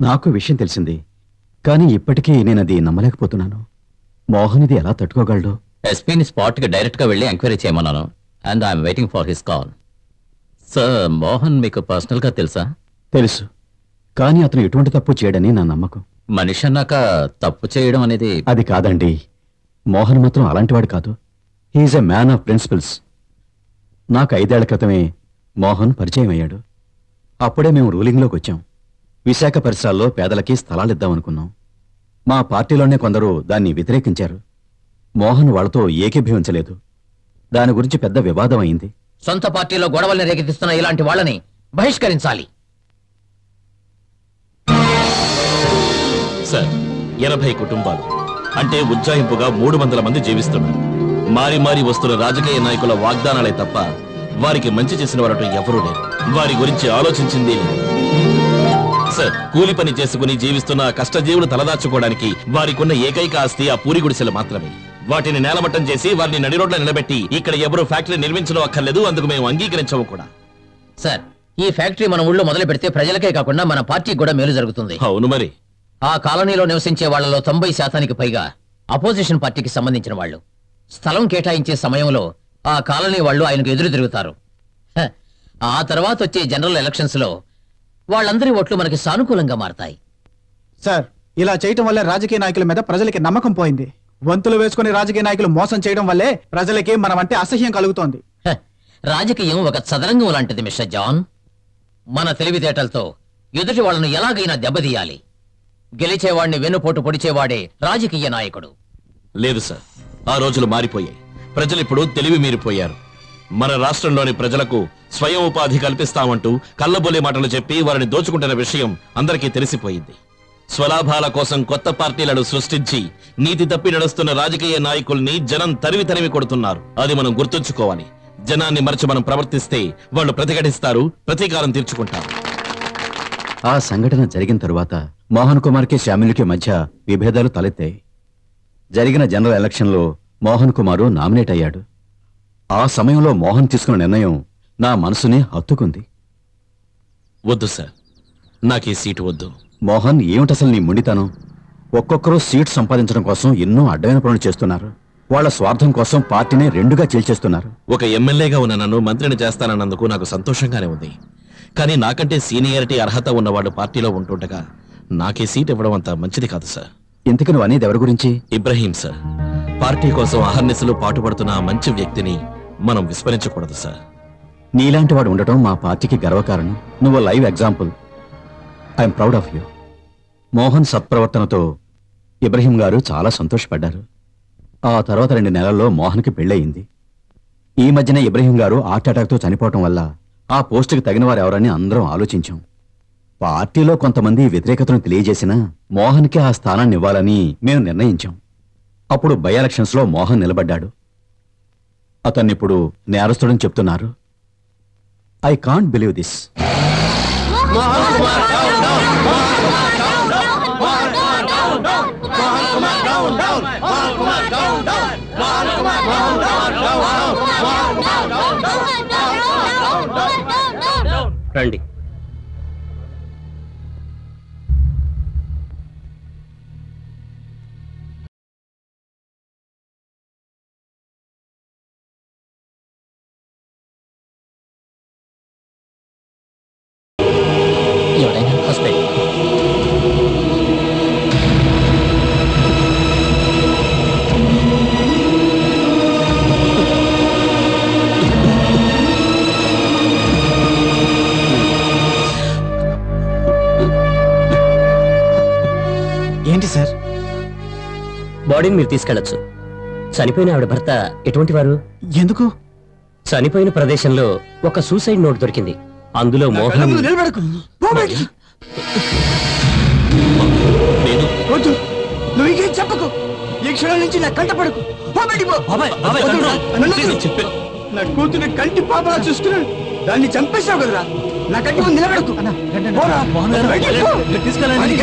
నాకు విషయం తెలిసింది, కానీ ఇప్పటికీ నేనది నమ్మలేకపోతున్నాను. మోహన్ ఇది ఎలా తట్టుకోగలడు? ఎస్పీని స్పాట్కి డైరెక్ట్గా వెళ్ళి ఎంక్వైరీ చేయమన్నాను. And I'm waiting for his call. Sir, Mohan మీకు పర్సనల్గా తెలుసా? తెలుసు, కానీ అతను ఎటువంటి తప్పు చేయడని నా నమ్మకం. మనిషి అన్నాక తప్పు చేయడం అనేది... అది కాదండి, మోహన్ మాత్రం అలాంటివాడు కాదు. He is a man of principles. నాకు 5 ఏళ్ల క్రితమే మోహన్ పరిచయం అయ్యాడు. అప్పుడే మేము రూలింగ్లోకి వచ్చాం. విశాఖ పరిసరాల్లో పేదలకి స్థలాలిద్దామనుకున్నాం. మా పార్టీలోనే కొందరు దాన్ని వ్యతిరేకించారు. మోహన్ వాళ్లతో ఏకీభవించలేదు. దాని గురించి పెద్ద వివాదం అయింది. సొంత పార్టీలో గొడవల్ని రేకెత్తిస్తున్న ఇలాంటి వాళ్ళని బహిష్కరించాలి. సార్, 80 కుటుంబాలు అంటే ఉజ్జాయింపుగా 300 మంది జీవిస్తున్నారు. మారి మారి వస్తున్న రాజకీయ నాయకుల వాగ్దానాలే తప్ప వారికి మంచి చేసిన వారంటూ ఎవరూ లేరు. వారి గురించి ఆలోచించింది లేదు. సార్, కూలి పని చేసుకుని జీవిస్తున్న కష్టజీవులు తలదాచుకోవడానికి వారికున్న ఏకైక ఆస్తి ఆ పూరి గుడిసెలు మాత్రమే. వాటిని నేలమట్టం చేసి వారిని నడిరోడ్ల నిలబెట్టి ఇక్కడ ఎవరు ఫ్యాక్టరీ నిర్మించడం అక్కర్లేదు, అందుకు మేము అంగీకరించము కూడా. సార్, ఈ ఫ్యాక్టరీ మన ఊళ్ళో మొదలు పెడితే ప్రజలకే కాకుండా మన పార్టీకి కూడా మేలు జరుగుతుంది. అవును మరి. ఆ కాలనీలో నివసించే వాళ్లలో 90% పైగా అపోజిషన్ పార్టీకి సంబంధించిన వాళ్ళు. స్థలం కేటాయించే సమయంలో ఆ కాలనీ వాళ్ళు ఆయనకు ఎదురు తిరుగుతారు. ఆ తర్వాత వచ్చే జనరల్ ఎలక్షన్స్ లో వాళ్ళందరి ఓట్లు మనకి సానుకూలంగా మారతాయి. సార్, ఇలా చేయటం వల్లే రాజకీయ నాయకుల మీద ప్రజలకి నమ్మకం పోయింది. వంతులు వేసుకుని రాజకీయ నాయకులు మోసం చేయడం వల్లే ప్రజలకి మనమంటే అసహ్యం కలుగుతోంది. రాజకీయం ఒక చదరంగం లాంటిది మిస్టర్ జాన్. మన తెలివితేటలతో ఎదుటి వాళ్ళను ఎలాగైనా దెబ్బతీయాలి. గెలిచేవాడిని వెన్నుపోటు పొడిచేవాడే రాజకీయ నాయకుడు. లేదు సార్, ఆ రోజులు మారిపోయాయి. ప్రజలిప్పుడు తెలివి మీరిపోయారు. మన రాష్ట్రంలోని ప్రజలకు స్వయం ఉపాధి కల్పిస్తామంటూ కళ్ళబొల్లి మాటలు చెప్పి వారిని దోచుకుంటున్న విషయం అందరికీ తెలిసిపోయింది. స్వలాభాల కోసం కొత్త పార్టీలను సృష్టించి నీతి తప్పి నడుస్తున్న రాజకీయ నాయకుల్ని జనం తరివి తరివి కొడుతున్నారు. అది మనం గుర్తుంచుకోవాలి. జనాన్ని మరచి మనం ప్రవర్తిస్తే వాళ్ళు ప్రతిఘటిస్తారు, ప్రతీకారం తీర్చుకుంటారు. ఆ సంఘటన జరిగిన తరువాత మోహన్ కుమార్కి శ్యామిలికి మధ్య విభేదాలు తలెత్తాయి. జరిగిన జనరల్ ఎలక్షన్లో మోహన్ కుమారు నామినేట్ అయ్యాడు. ఆ సమయంలో మోహన్ తీసుకున్న నిర్ణయం నా మనసుని హత్తుకుంది. వద్దు సార్, నాకు ఈ సీటు వద్దు. మోహన్, ఏమిటసలు నీ మొండితనం? ఒక్కొక్కరు సీటు సంపాదించడం కోసం ఎన్నో అడ్డమైన పనులు చేస్తున్నారు. వాళ్ల స్వార్థం కోసం పార్టీని రెండుగా చీల్చేస్తున్నారు. ఒక ఎమ్మెల్యేగా ఉన్న నన్ను మంత్రిని చేస్తానన్నందుకు నాకు సంతోషంగానే ఉంది. కానీ నాకంటే సీనియారిటీ అర్హత ఉన్నవాళ్ళు పార్టీలో ఉంటుండగా నాకే సీట్ ఇవ్వడం అంత మంచిది కాదు సార్. ఇంతకు నువ్వు అనేది ఎవరి గురించి? ఇబ్రహీం సార్. పార్టీ కోసం అహర్నిశలు పాటుపడుతున్న ఆ మంచి వ్యక్తిని మనం విస్మరించకూడదు సార్. నీలాంటి వాడు ఉండటం మా పార్టీకి గర్వకారణం. నువ్వు live example. I'm proud of you. Mohan సత్ప్రవర్తనతో ఇబ్రహీం గారు చాలా సంతోషపడ్డారు. ఆ తర్వాత 2 నెలల్లో మోహన్కి పెళ్ళయింది. ఈ మధ్యనే ఇబ్రహీం గారు హార్ట్ అటాక్తో చనిపోవటం వల్ల ఆ పోస్టుకి తగిన వారు ఎవరని అందరం ఆలోచించాం. పార్టీలో కొంతమంది వ్యతిరేకతను తెలియజేసినా మోహన్కి ఆ స్థానాన్ని ఇవ్వాలని మేము నిర్ణయించాం. అప్పుడు బై ఎలక్షన్స్ లో మోహన్ నిలబడ్డాడు. అతన్నిప్పుడు నేరస్తుడని చెప్తున్నారు. I can't believe this. రండి. ఎవరైనా హాస్పిటల్. ఏంటి సార్? బాడీని మీరు తీసుకెళ్లొచ్చు. చనిపోయిన ఆవిడ భర్త ఎటువంటి వారు? ఎందుకు? చనిపోయిన ప్రదేశంలో ఒక సూసైడ్ నోట్ దొరికింది. అందులో మోహన్. నువ్వు ఇంకేం చెప్పకు. ఈ క్షణం నుంచి నా కంట పడకు. నా కూతురు కంటి పాపలా చూస్తున్నాడు. దాన్ని చంపేశావు కదరా. నా కంటి ముందు నిలబడకు. తీసుకెళ్ళండి.